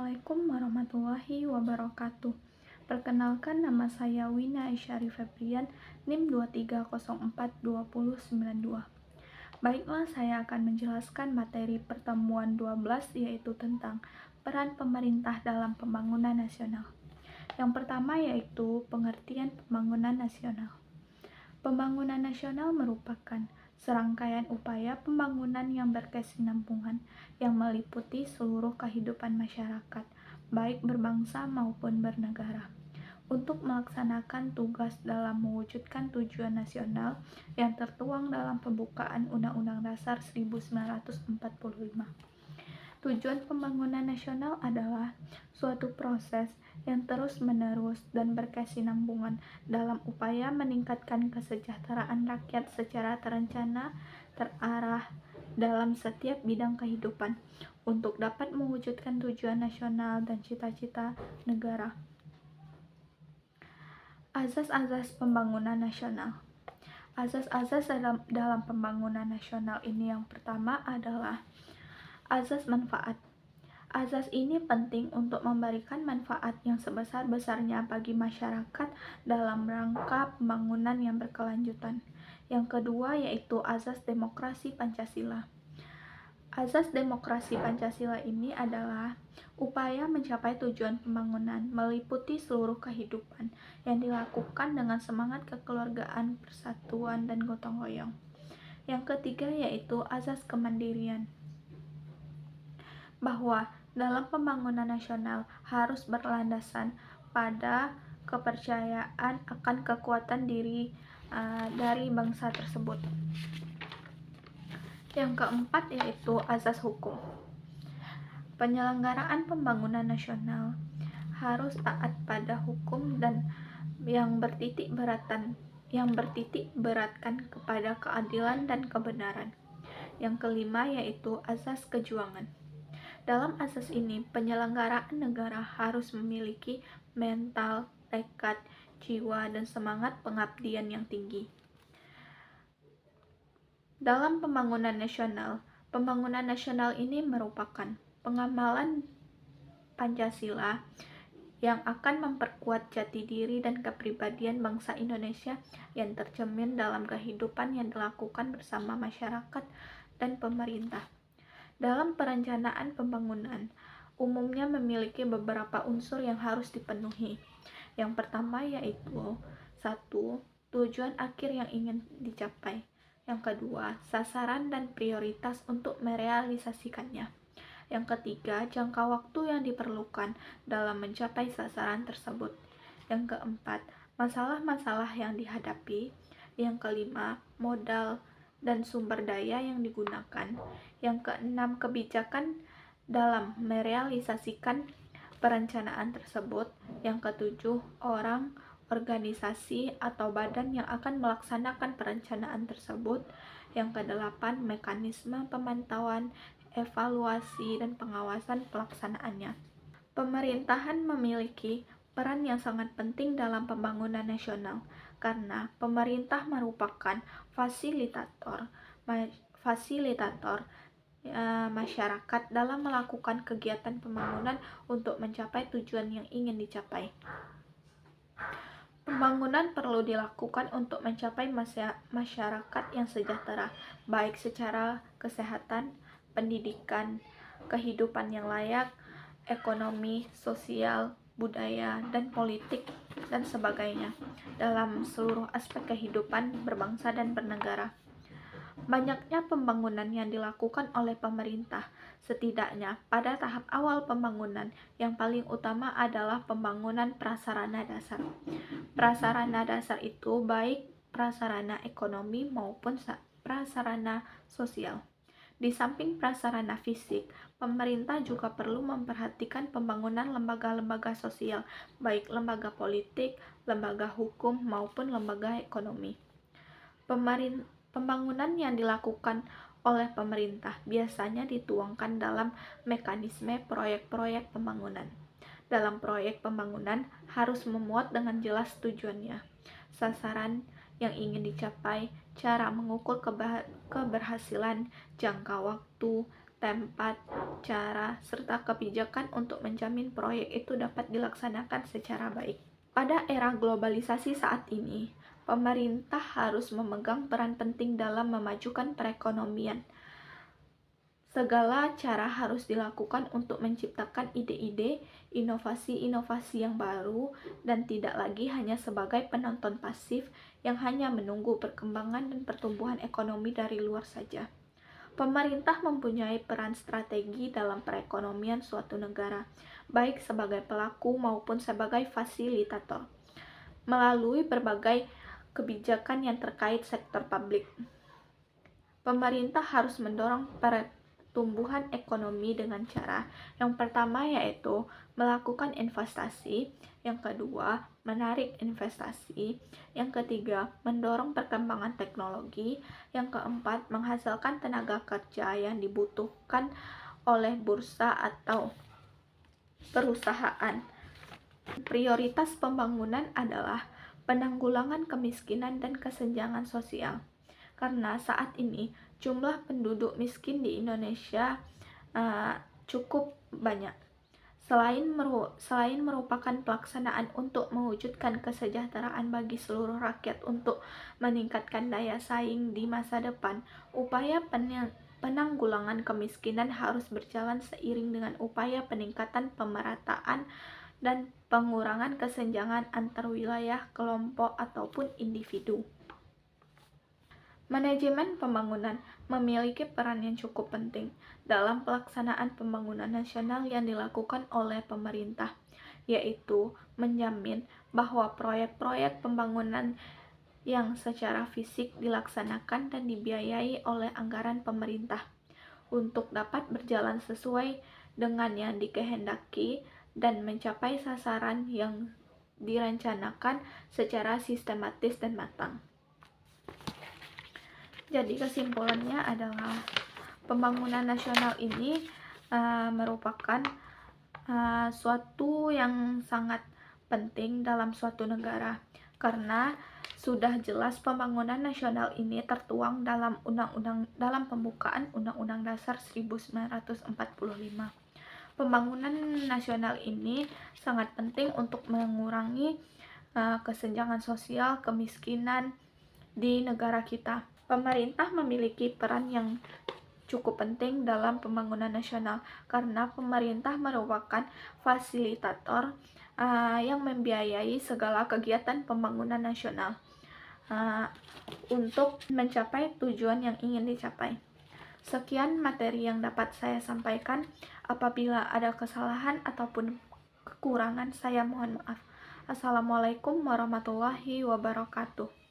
Assalamualaikum warahmatullahi wabarakatuh. Perkenalkan, nama saya Wina Aisyari Febrian, NIM 23042092. Baiklah, saya akan menjelaskan materi pertemuan 12, yaitu tentang peran pemerintah dalam pembangunan nasional. Yang pertama yaitu pengertian pembangunan nasional. Pembangunan nasional merupakan serangkaian upaya pembangunan yang berkesinambungan yang meliputi seluruh kehidupan masyarakat, baik berbangsa maupun bernegara, untuk melaksanakan tugas dalam mewujudkan tujuan nasional yang tertuang dalam pembukaan Undang-Undang Dasar 1945. Tujuan pembangunan nasional adalah suatu proses yang terus-menerus dan berkesinambungan dalam upaya meningkatkan kesejahteraan rakyat secara terencana, terarah dalam setiap bidang kehidupan untuk dapat mewujudkan tujuan nasional dan cita-cita negara. Azas-azas pembangunan nasional. Azas-azas dalam pembangunan nasional ini yang pertama adalah azas manfaat. Azas ini penting untuk memberikan manfaat yang sebesar-besarnya bagi masyarakat dalam rangka pembangunan yang berkelanjutan. Yang kedua yaitu azas demokrasi Pancasila. Azas demokrasi Pancasila ini adalah upaya mencapai tujuan pembangunan meliputi seluruh kehidupan yang dilakukan dengan semangat kekeluargaan, persatuan, dan gotong royong. Yang ketiga yaitu azas kemandirian, bahwa dalam pembangunan nasional harus berlandasan pada kepercayaan akan kekuatan diri dari bangsa tersebut. Yang keempat yaitu azas hukum. Penyelenggaraan pembangunan nasional harus taat pada hukum dan yang bertitik beratkan kepada keadilan dan kebenaran. Yang kelima yaitu azas kejuangan. Dalam asas ini, penyelenggaraan negara harus memiliki mental, tekad, jiwa, dan semangat pengabdian yang tinggi. Dalam pembangunan nasional ini merupakan pengamalan Pancasila yang akan memperkuat jati diri dan kepribadian bangsa Indonesia yang tercermin dalam kehidupan yang dilakukan bersama masyarakat dan pemerintah. Dalam perencanaan pembangunan, umumnya memiliki beberapa unsur yang harus dipenuhi. Yang pertama yaitu 1. Tujuan akhir yang ingin dicapai. Yang kedua, sasaran dan prioritas untuk merealisasikannya. Yang ketiga, jangka waktu yang diperlukan dalam mencapai sasaran tersebut. Yang keempat, masalah-masalah yang dihadapi. Yang kelima, modal dan sumber daya yang digunakan. Yang keenam, kebijakan dalam merealisasikan perencanaan tersebut. Yang ketujuh, orang, organisasi, atau badan yang akan melaksanakan perencanaan tersebut. Yang kedelapan, mekanisme pemantauan, evaluasi, dan pengawasan pelaksanaannya. Pemerintahan memiliki peran yang sangat penting dalam pembangunan nasional karena pemerintah merupakan fasilitator masyarakat dalam melakukan kegiatan pembangunan untuk mencapai tujuan yang ingin dicapai. Pembangunan perlu dilakukan untuk mencapai masyarakat yang sejahtera, baik secara kesehatan, pendidikan, kehidupan yang layak, ekonomi, sosial, budaya, dan politik, dan sebagainya, dalam seluruh aspek kehidupan berbangsa dan bernegara. Banyaknya pembangunan yang dilakukan oleh pemerintah, setidaknya pada tahap awal pembangunan, yang paling utama adalah pembangunan prasarana dasar. Prasarana dasar itu baik prasarana ekonomi maupun prasarana sosial. Di samping prasarana fisik, pemerintah juga perlu memperhatikan pembangunan lembaga-lembaga sosial, baik lembaga politik, lembaga hukum, maupun lembaga ekonomi. Pembangunan yang dilakukan oleh pemerintah biasanya dituangkan dalam mekanisme proyek-proyek pembangunan. Dalam proyek pembangunan harus memuat dengan jelas tujuannya, sasaran yang ingin dicapai, cara mengukur keberhasilan, jangka waktu, tempat, cara, serta kebijakan untuk menjamin proyek itu dapat dilaksanakan secara baik. Pada era globalisasi saat ini, pemerintah harus memegang peran penting dalam memajukan perekonomian. Segala cara harus dilakukan untuk menciptakan ide-ide, inovasi-inovasi yang baru, dan tidak lagi hanya sebagai penonton pasif yang hanya menunggu perkembangan dan pertumbuhan ekonomi dari luar saja. Pemerintah mempunyai peran strategi dalam perekonomian suatu negara, baik sebagai pelaku maupun sebagai fasilitator, melalui berbagai kebijakan yang terkait sektor publik. Pemerintah harus mendorong pertumbuhan ekonomi dengan cara yang pertama yaitu melakukan investasi, yang kedua menarik investasi, yang ketiga mendorong perkembangan teknologi, yang keempat menghasilkan tenaga kerja yang dibutuhkan oleh bursa atau perusahaan. Prioritas pembangunan adalah penanggulangan kemiskinan dan kesenjangan sosial. Karena saat ini jumlah penduduk miskin di Indonesia cukup banyak. Selain merupakan pelaksanaan untuk mewujudkan kesejahteraan bagi seluruh rakyat untuk meningkatkan daya saing di masa depan, upaya penanggulangan kemiskinan harus berjalan seiring dengan upaya peningkatan pemerataan dan pengurangan kesenjangan antar wilayah, kelompok, ataupun individu. Manajemen pembangunan memiliki peran yang cukup penting dalam pelaksanaan pembangunan nasional yang dilakukan oleh pemerintah, yaitu menjamin bahwa proyek-proyek pembangunan yang secara fisik dilaksanakan dan dibiayai oleh anggaran pemerintah untuk dapat berjalan sesuai dengan yang dikehendaki dan mencapai sasaran yang direncanakan secara sistematis dan matang. Jadi kesimpulannya adalah pembangunan nasional ini merupakan suatu yang sangat penting dalam suatu negara, karena sudah jelas pembangunan nasional ini tertuang dalam pembukaan Undang-Undang Dasar 1945. Pembangunan nasional ini sangat penting untuk mengurangi kesenjangan sosial, kemiskinan di negara kita. Pemerintah memiliki peran yang cukup penting dalam pembangunan nasional karena pemerintah merupakan fasilitator yang membiayai segala kegiatan pembangunan nasional untuk mencapai tujuan yang ingin dicapai. Sekian materi yang dapat saya sampaikan. Apabila ada kesalahan ataupun kekurangan, saya mohon maaf. Assalamualaikum warahmatullahi wabarakatuh.